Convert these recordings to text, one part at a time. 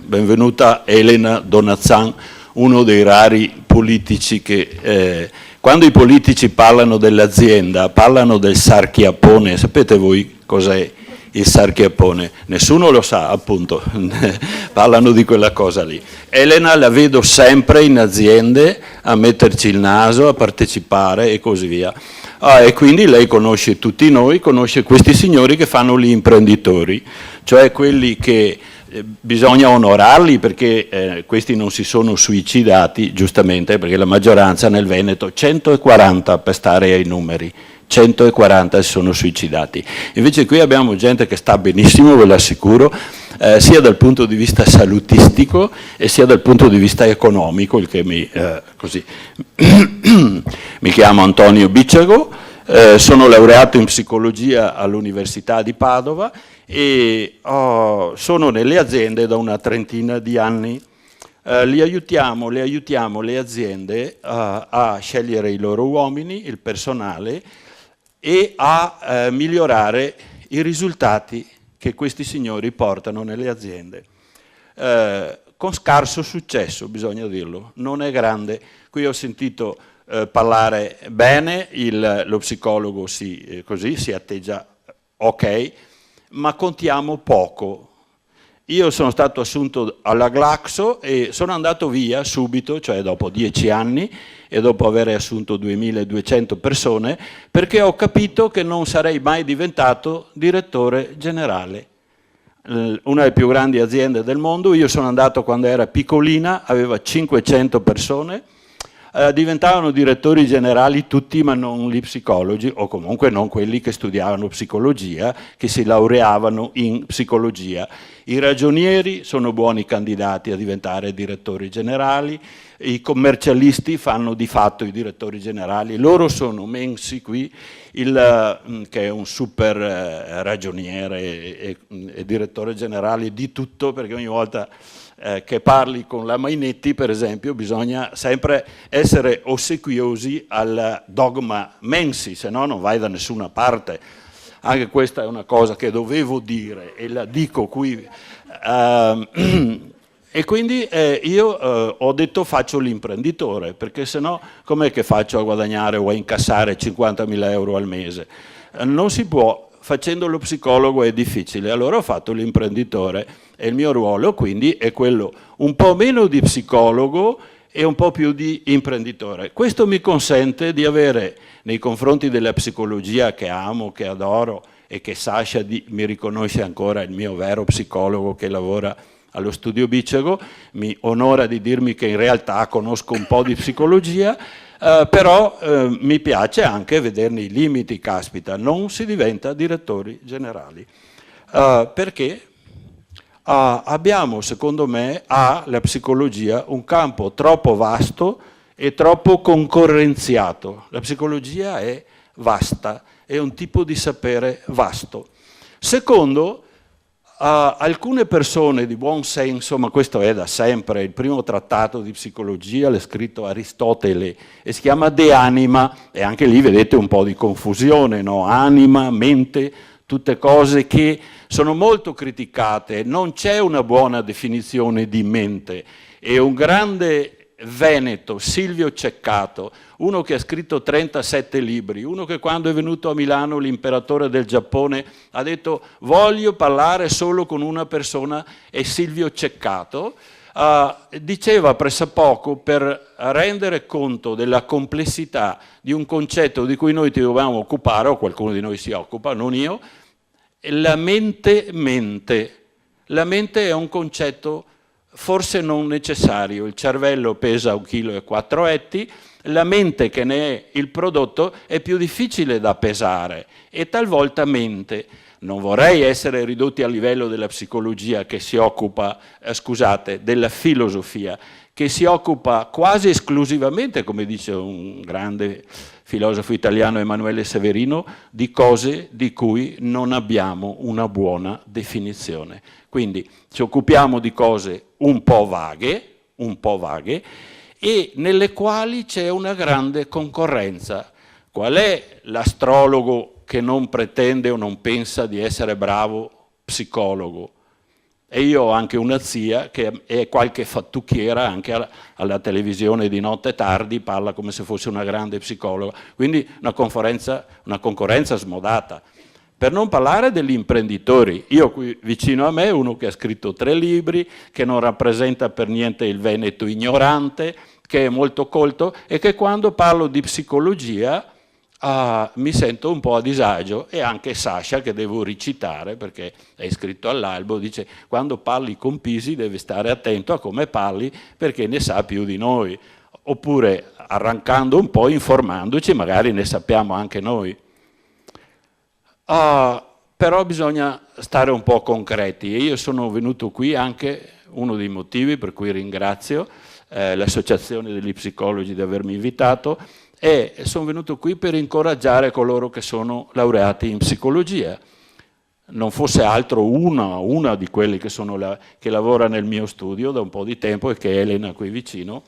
benvenuta Elena Donazzan, uno dei rari politici che quando i politici parlano dell'azienda parlano del sarchiappone. Sapete voi cos'è il sarchiappone? Nessuno lo sa, appunto, parlano di quella cosa lì. Elena la vedo sempre in aziende a metterci il naso, a partecipare e così via. E quindi lei conosce tutti noi, conosce questi signori che fanno gli imprenditori, cioè quelli che bisogna onorarli perché questi non si sono suicidati, giustamente, perché la maggioranza nel Veneto, 140 per stare ai numeri, 140 si sono suicidati. Invece qui abbiamo gente che sta benissimo, ve l'assicuro, sia dal punto di vista salutistico e sia dal punto di vista economico, il che così. Mi chiamo Antonio Bicciago, sono laureato in psicologia all'Università di Padova e sono nelle aziende da una trentina di anni. Le aiutiamo le aziende a scegliere i loro uomini, il personale, e a migliorare i risultati che questi signori portano nelle aziende. Con scarso successo, bisogna dirlo, non è grande. Qui ho sentito parlare bene, lo psicologo così si atteggia ok, ma contiamo poco. Io sono stato assunto alla Glaxo e sono andato via subito, cioè dopo 10 anni e dopo aver assunto 2200 persone, perché ho capito che non sarei mai diventato direttore generale. Una delle più grandi aziende del mondo, io sono andato quando era piccolina, aveva 500 persone, diventavano direttori generali tutti, ma non gli psicologi, o comunque non quelli che studiavano psicologia, che si laureavano in psicologia. I ragionieri sono buoni candidati a diventare direttori generali, i commercialisti fanno di fatto i direttori generali, loro sono Mensi qui, che è un super ragioniere e direttore generale di tutto, perché ogni volta che parli con la Mainetti, per esempio, bisogna sempre essere ossequiosi al dogma Mensi, se no non vai da nessuna parte. Anche questa è una cosa che dovevo dire e la dico qui. E quindi io ho detto faccio l'imprenditore, perché se no com'è che faccio a guadagnare o a incassare 50.000 euro al mese? Non si può. Facendo lo psicologo è difficile, allora ho fatto l'imprenditore e il mio ruolo quindi è quello un po' meno di psicologo e un po' più di imprenditore. Questo mi consente di avere nei confronti della psicologia che amo, che adoro e che Sasha mi riconosce ancora il mio vero psicologo che lavora allo studio Bicciago, mi onora di dirmi che in realtà conosco un po' di psicologia, però mi piace anche vederne i limiti, caspita, non si diventa direttori generali. Perché abbiamo, secondo me, la psicologia un campo troppo vasto e troppo concorrenziato. La psicologia è vasta, è un tipo di sapere vasto. Secondo, alcune persone di buon senso, ma questo è da sempre, il primo trattato di psicologia l'ha scritto Aristotele e si chiama De Anima, e anche lì vedete un po' di confusione, no? Anima, mente, tutte cose che sono molto criticate, non c'è una buona definizione di mente. E un grande veneto, Silvio Ceccato, uno che ha scritto 37 libri, uno che quando è venuto a Milano l'imperatore del Giappone ha detto voglio parlare solo con una persona, è Silvio Ceccato, diceva pressappoco, per rendere conto della complessità di un concetto di cui noi ti dobbiamo occupare, o qualcuno di noi si occupa, non io, la mente mente. La mente è un concetto forse non necessario, il cervello pesa 1,4 kg, la mente che ne è il prodotto è più difficile da pesare e talvolta mente. Non vorrei essere ridotti a livello della psicologia che si occupa, della filosofia, che si occupa quasi esclusivamente, come dice un grande filosofo italiano Emanuele Severino, di cose di cui non abbiamo una buona definizione. Quindi ci occupiamo di cose un po' vaghe, e nelle quali c'è una grande concorrenza. Qual è l'astrologo che non pretende o non pensa di essere bravo psicologo? E io ho anche una zia che è qualche fattucchiera anche alla televisione di notte tardi, parla come se fosse una grande psicologa, quindi una concorrenza smodata. Per non parlare degli imprenditori, io qui vicino a me uno che ha scritto 3 libri, che non rappresenta per niente il Veneto ignorante, che è molto colto e che quando parlo di psicologia mi sento un po' a disagio, e anche Sasha, che devo recitare perché è iscritto all'albo, dice quando parli con Pisi devi stare attento a come parli perché ne sa più di noi, oppure arrancando un po', informandoci, magari ne sappiamo anche noi. Però bisogna stare un po' concreti, e io sono venuto qui anche, uno dei motivi per cui ringrazio l'associazione degli psicologi di avermi invitato, e sono venuto qui per incoraggiare coloro che sono laureati in psicologia. Non fosse altro una di quelli che lavora nel mio studio da un po' di tempo, e che è Elena qui vicino,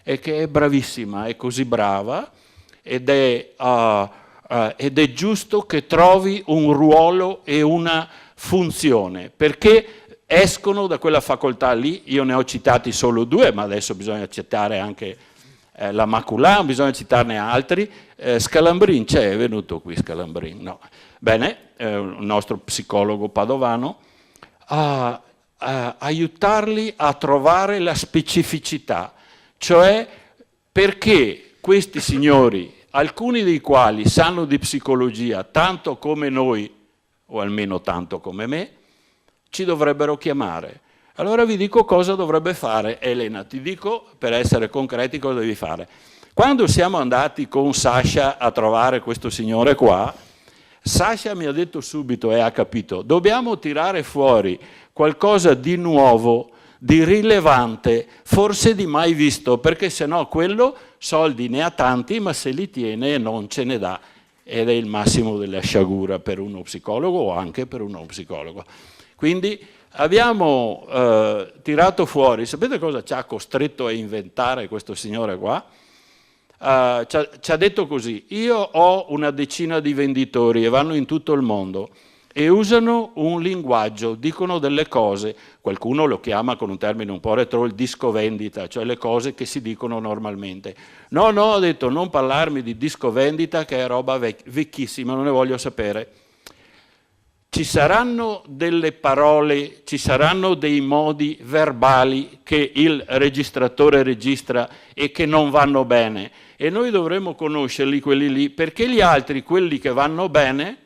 e che è bravissima, è così brava, ed è giusto che trovi un ruolo e una funzione, perché escono da quella facoltà lì. Io ne ho citati solo 2, ma adesso bisogna citare anche la Maculan, bisogna citarne altri. Scalambrin c'è, è venuto qui Scalambrin? No. Bene, il nostro psicologo padovano, aiutarli a trovare la specificità, cioè perché questi signori, alcuni dei quali sanno di psicologia tanto come noi, o almeno tanto come me, ci dovrebbero chiamare. Allora vi dico cosa dovrebbe fare Elena, ti dico per essere concreti cosa devi fare. Quando siamo andati con Sasha a trovare questo signore qua, Sasha mi ha detto subito e ha capito, dobbiamo tirare fuori qualcosa di nuovo, di rilevante, forse di mai visto, perché sennò quello soldi ne ha tanti, ma se li tiene non ce ne dà, ed è il massimo della sciagura per uno psicologo o anche per un non psicologo. Quindi abbiamo tirato fuori, sapete cosa ci ha costretto a inventare questo signore qua? Ci ha detto così: io ho una decina di venditori e vanno in tutto il mondo e usano un linguaggio, dicono delle cose, qualcuno lo chiama con un termine un po' retro il disco vendita, cioè le cose che si dicono normalmente. No, ho detto non parlarmi di disco vendita, che è roba vecchissima, non ne voglio sapere. Ci saranno delle parole, ci saranno dei modi verbali che il registratore registra e che non vanno bene, e noi dovremmo conoscerli quelli lì, perché gli altri, quelli che vanno bene,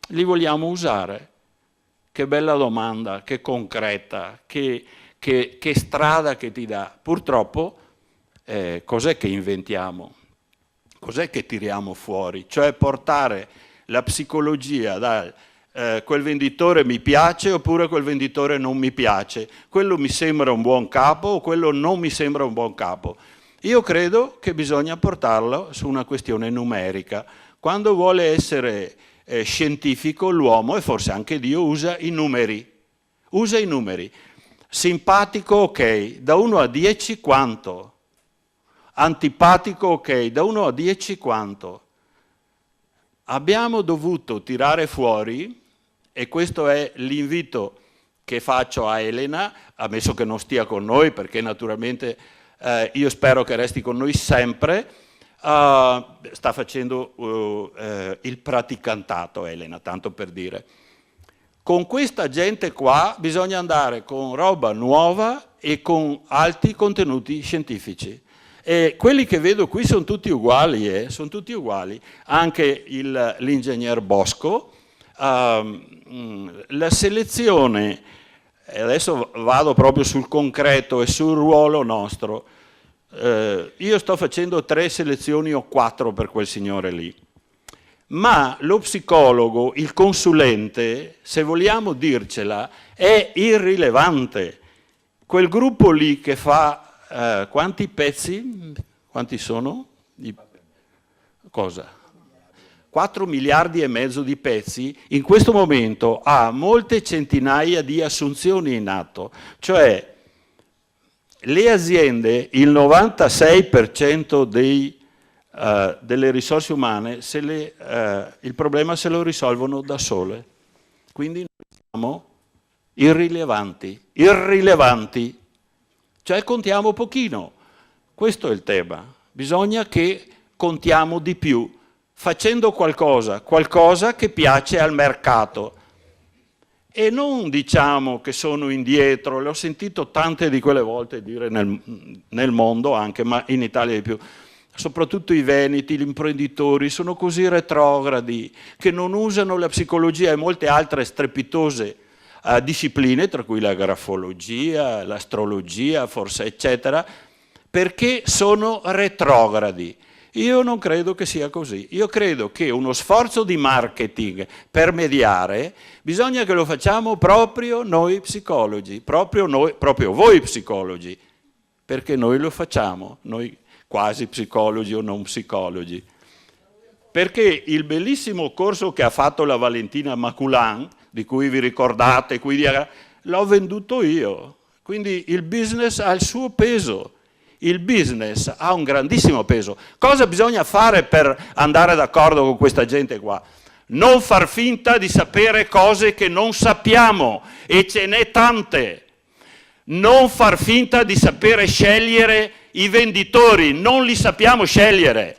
li vogliamo usare. Che bella domanda, che concreta, che strada che ti dà. Purtroppo cos'è che inventiamo? Cos'è che tiriamo fuori? Cioè portare la psicologia da quel venditore mi piace oppure quel venditore non mi piace, quello mi sembra un buon capo o quello non mi sembra un buon capo. Io credo che bisogna portarlo su una questione numerica. Quando vuole essere scientifico l'uomo, e forse anche Dio, usa i numeri. Usa i numeri. Simpatico, ok, da 1 a 10 quanto? Antipatico, ok, da 1 a 10 quanto? Abbiamo dovuto tirare fuori, e questo è l'invito che faccio a Elena, ammesso che non stia con noi, perché naturalmente io spero che resti con noi sempre. Sta facendo il praticantato Elena, tanto per dire. Con questa gente qua bisogna andare con roba nuova e con alti contenuti scientifici. E quelli che vedo qui sono tutti uguali, sono tutti uguali. Anche l'ingegner Bosco. La selezione, e adesso vado proprio sul concreto e sul ruolo nostro. Io sto facendo 3 selezioni o 4 per quel signore lì, ma lo psicologo, il consulente, se vogliamo dircela, è irrilevante. Quel gruppo lì che fa quanti pezzi? Quanti sono? Cosa? 4 miliardi e mezzo di pezzi, in questo momento ha molte centinaia di assunzioni in atto, cioè le aziende, il 96% delle risorse umane, il problema se lo risolvono da sole. Quindi noi siamo irrilevanti, irrilevanti, cioè contiamo pochino. Questo è il tema, bisogna che contiamo di più, facendo qualcosa che piace al mercato. E non diciamo che sono indietro, l'ho sentito tante di quelle volte dire nel mondo anche, ma in Italia di più. Soprattutto i veneti, gli imprenditori, sono così retrogradi che non usano la psicologia e molte altre strepitose discipline, tra cui la grafologia, l'astrologia, forse eccetera, perché sono retrogradi. Io non credo che sia così. Io credo che uno sforzo di marketing per mediare bisogna che lo facciamo proprio noi psicologi, proprio voi psicologi, perché noi lo facciamo, noi quasi psicologi o non psicologi. Perché il bellissimo corso che ha fatto la Valentina Maculan, di cui vi ricordate, l'ho venduto io. Quindi il business ha il suo peso. Il business ha un grandissimo peso. Cosa bisogna fare per andare d'accordo con questa gente qua? Non far finta di sapere cose che non sappiamo, e ce n'è tante. Non far finta di sapere scegliere i venditori, non li sappiamo scegliere.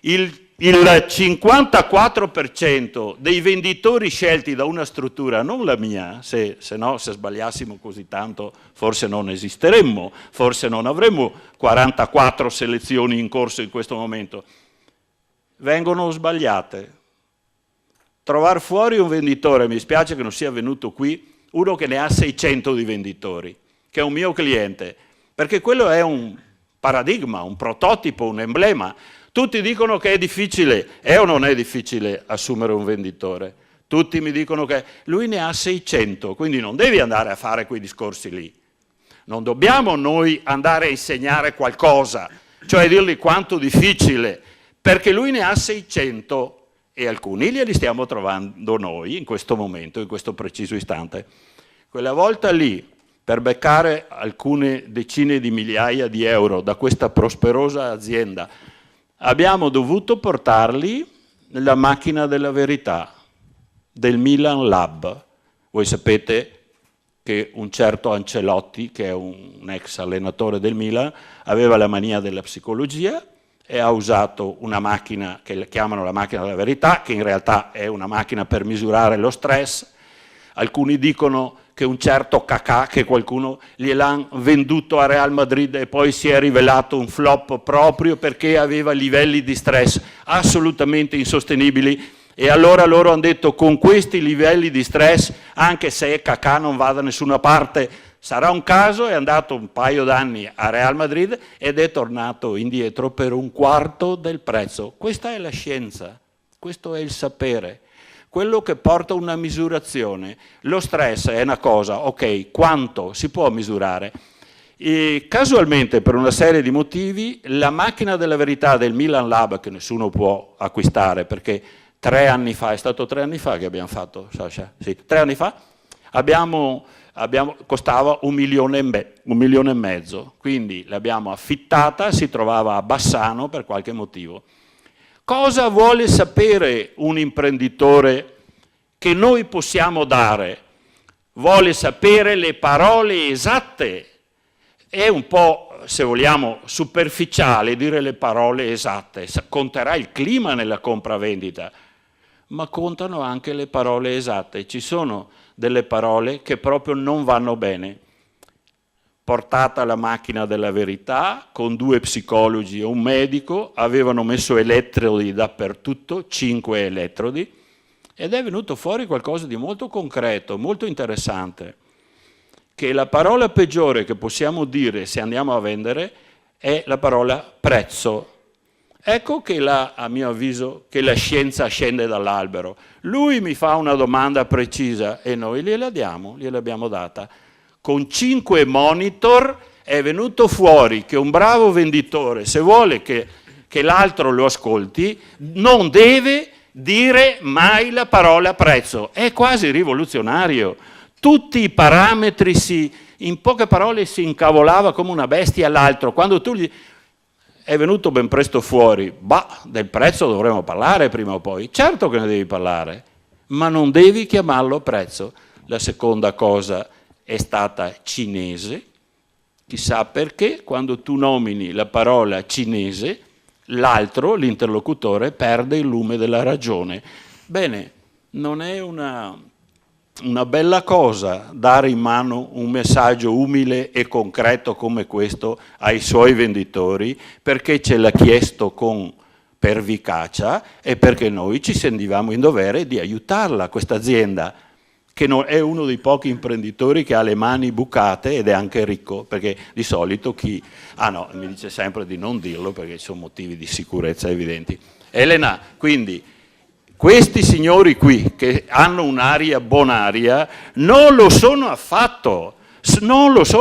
Il 54% dei venditori scelti da una struttura, non la mia, se sbagliassimo così tanto forse non esisteremmo, forse non avremmo 44 selezioni in corso in questo momento, vengono sbagliate. Trovare fuori un venditore, mi spiace che non sia venuto qui, uno che ne ha 600 di venditori, che è un mio cliente, perché quello è un paradigma, un prototipo, un emblema. Tutti dicono che è difficile, è o non è difficile assumere un venditore? Tutti mi dicono che lui ne ha 600, quindi non devi andare a fare quei discorsi lì. Non dobbiamo noi andare a insegnare qualcosa, cioè dirgli quanto difficile, perché lui ne ha 600 e alcuni glieli stiamo trovando noi in questo momento, in questo preciso istante. Quella volta lì, per beccare alcune decine di migliaia di euro da questa prosperosa azienda, abbiamo dovuto portarli nella macchina della verità del Milan Lab. Voi sapete che un certo Ancelotti, che è un ex allenatore del Milan, aveva la mania della psicologia e ha usato una macchina che chiamano la macchina della verità, che in realtà è una macchina per misurare lo stress. Alcuni dicono che un certo Kakà, che qualcuno gliel'ha venduto a Real Madrid e poi si è rivelato un flop proprio perché aveva livelli di stress assolutamente insostenibili, e allora loro hanno detto: con questi livelli di stress, anche se Kakà non va da nessuna parte, sarà un caso. È andato un paio d'anni a Real Madrid ed è tornato indietro per un quarto del prezzo. Questa è la scienza, questo è il sapere. Quello che porta una misurazione. Lo stress è una cosa, ok, quanto si può misurare? E casualmente, per una serie di motivi, la macchina della verità del Milan Lab, che nessuno può acquistare, perché 3 anni fa, è stato 3 anni fa che abbiamo fatto, Sasha? Sì, 3 anni fa, costava 1,5 milioni, quindi l'abbiamo affittata, si trovava a Bassano per qualche motivo. Cosa vuole sapere un imprenditore che noi possiamo dare? Vuole sapere le parole esatte. È un po', se vogliamo, superficiale dire le parole esatte. Conterà il clima nella compravendita, ma contano anche le parole esatte. Ci sono delle parole che proprio non vanno bene. Portata la macchina della verità, con 2 psicologi e un medico, avevano messo elettrodi dappertutto, 5 elettrodi, ed è venuto fuori qualcosa di molto concreto, molto interessante, che la parola peggiore che possiamo dire se andiamo a vendere è la parola prezzo. Ecco che a mio avviso, che la scienza scende dall'albero. Lui mi fa una domanda precisa e noi gliel'abbiamo data. Con 5 monitor è venuto fuori che un bravo venditore, se vuole che l'altro lo ascolti, non deve dire mai la parola prezzo. È quasi rivoluzionario. Tutti i parametri in poche parole si incavolava come una bestia all'altro. Quando tu è venuto ben presto fuori, del prezzo dovremo parlare prima o poi. Certo che ne devi parlare, ma non devi chiamarlo prezzo. La seconda cosa è stata cinese, chissà perché quando tu nomini la parola cinese, l'altro, l'interlocutore, perde il lume della ragione. Bene, non è una bella cosa dare in mano un messaggio umile e concreto come questo ai suoi venditori, perché ce l'ha chiesto con pervicacia e perché noi ci sentivamo in dovere di aiutarla, questa azienda, che è uno dei pochi imprenditori che ha le mani bucate ed è anche ricco, perché di solito chi... Ah no, mi dice sempre di non dirlo perché ci sono motivi di sicurezza evidenti. Elena, quindi, questi signori qui che hanno un'aria bonaria non lo sono affatto, non lo sono.